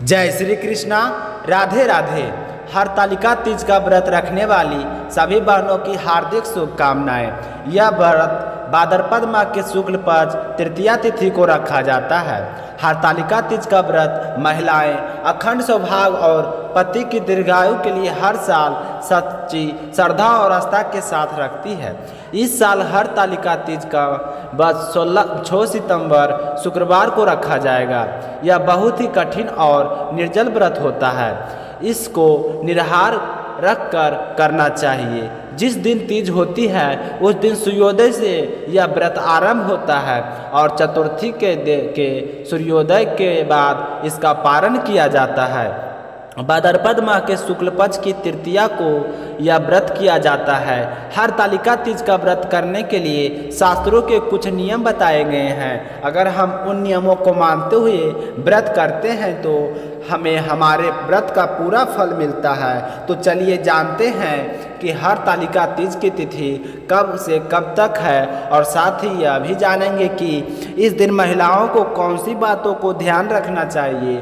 जय श्री कृष्णा। राधे राधे। हरतालिका तीज का व्रत रखने वाली सभी बहनों की हार्दिक शुभकामनाएं। यह व्रत भाद्रपद माह के शुक्ल पक्ष तृतीया तिथि को रखा जाता है। हरतालिका तीज का व्रत महिलाएं अखंड सौभाग्य और पति की दीर्घायु के लिए हर साल सच्ची श्रद्धा और आस्था के साथ रखती है। इस साल हरतालिका तीज का व्रत 6 सितंबर शुक्रवार को रखा जाएगा। यह बहुत ही कठिन और निर्जल व्रत होता है। इसको निराहार रख कर करना चाहिए। जिस दिन तीज होती है उस दिन सूर्योदय से यह व्रत आरंभ होता है और चतुर्थी के सूर्योदय के बाद इसका पारण किया जाता है। भाद्रपद माह के शुक्ल पक्ष की तृतीया को यह व्रत किया जाता है। हरतालिका तीज का व्रत करने के लिए शास्त्रों के कुछ नियम बताए गए हैं। अगर हम उन नियमों को मानते हुए व्रत करते हैं तो हमें हमारे व्रत का पूरा फल मिलता है। तो चलिए जानते हैं कि हरतालिका तीज की तिथि कब से कब तक है, और साथ ही यह भी जानेंगे कि इस दिन महिलाओं को कौन सी बातों को ध्यान रखना चाहिए।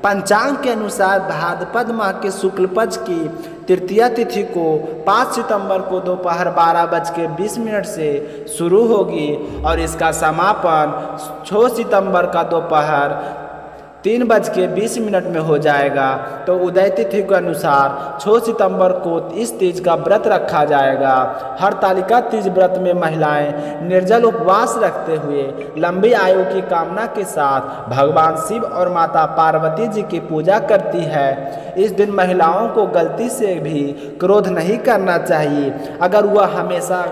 पंचांग के अनुसार भाद्रपद माह के शुक्ल पक्ष की तृतीया तिथि को 5 सितंबर को दोपहर 12:20 से शुरू होगी और इसका समापन 6 सितंबर का दोपहर 3:20 में हो जाएगा। तो उदय तिथि के अनुसार 6 सितंबर को इस तीज का व्रत रखा जाएगा। हरतालिका तीज व्रत में महिलाएं निर्जल उपवास रखते हुए लंबी आयु की कामना के साथ भगवान शिव और माता पार्वती जी की पूजा करती है। इस दिन महिलाओं को गलती से भी क्रोध नहीं करना चाहिए। अगर वह हमेशा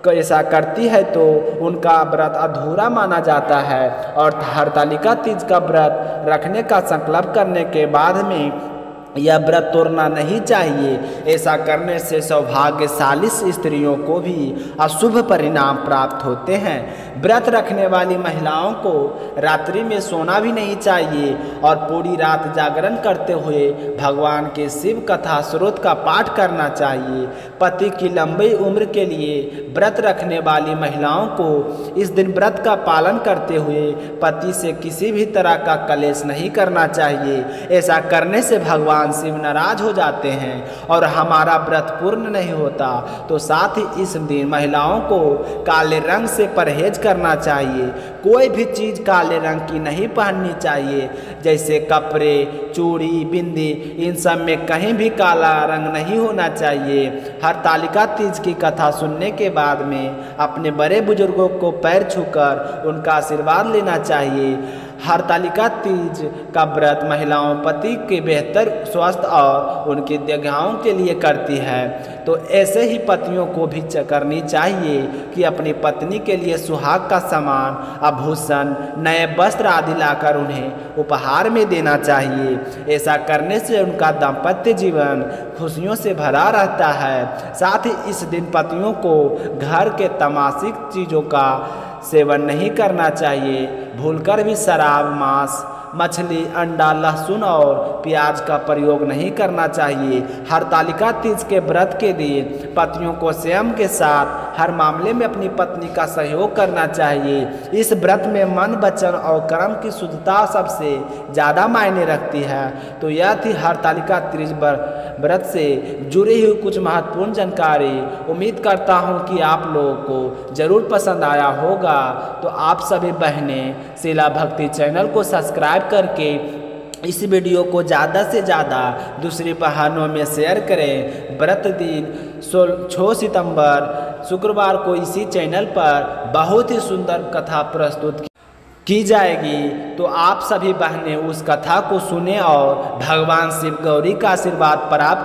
ऐसा करती है तो उनका व्रत अधूरा माना जाता है और हरतालिका तीज का व्रत रखने का संकल्प करने के बाद में यह व्रत तोड़ना नहीं चाहिए। ऐसा करने से सौभाग्यशाली स्त्रियों को भी अशुभ परिणाम प्राप्त होते हैं। व्रत रखने वाली महिलाओं को रात्रि में सोना भी नहीं चाहिए और पूरी रात जागरण करते हुए भगवान के शिव कथा स्रोत का पाठ करना चाहिए। पति की लंबी उम्र के लिए व्रत रखने वाली महिलाओं को इस दिन व्रत का पालन करते हुए पति से किसी भी तरह का कलेश नहीं करना चाहिए। ऐसा करने से भगवान शिव नाराज हो जाते हैं और हमारा व्रत पूर्ण नहीं होता। तो साथ ही इस दिन महिलाओं को काले रंग से परहेज करना चाहिए। कोई भी चीज़ काले रंग की नहीं पहननी चाहिए, जैसे कपड़े, चूड़ी, बिंदी, इन सब में कहीं भी काला रंग नहीं होना चाहिए। हरतालिका तीज की कथा सुनने के बाद में अपने बड़े बुजुर्गों को पैर छूकर उनका आशीर्वाद लेना चाहिए। हरतालिका तीज का व्रत महिलाओं पति के बेहतर स्वास्थ्य और उनकी दीर्घायु के लिए करती है। तो ऐसे ही पतियों को भी करनी चाहिए कि अपनी पत्नी के लिए सुहाग का सामान, आभूषण, नए वस्त्र आदि लाकर उन्हें उपहार में देना चाहिए। ऐसा करने से उनका दाम्पत्य जीवन खुशियों से भरा रहता है। साथ ही इस दिन पतियों को घर के तमाशिक चीज़ों का सेवन नहीं करना चाहिए। भूलकर भी शराब, मांस, मछली, अंडा, लहसुन और प्याज का प्रयोग नहीं करना चाहिए। हरतालिका तीज के व्रत के दिन पतियों को स्वयं के साथ हर मामले में अपनी पत्नी का सहयोग करना चाहिए। इस व्रत में मन, वचन और कर्म की शुद्धता सबसे ज़्यादा मायने रखती है। तो यह थी हरतालिका तीज व्रत से जुड़ी हुई कुछ महत्वपूर्ण जानकारी। उम्मीद करता हूँ कि आप लोगों को ज़रूर पसंद आया होगा। तो आप सभी बहनें शीला भक्ति चैनल को सब्सक्राइब करके इस वीडियो को ज़्यादा से ज़्यादा दूसरी बहनों में शेयर करें। व्रत दिन 6 सितंबर शुक्रवार को इसी चैनल पर बहुत ही सुंदर कथा प्रस्तुत की जाएगी। तो आप सभी बहनें उस कथा को सुने और भगवान शिव गौरी का आशीर्वाद प्राप्त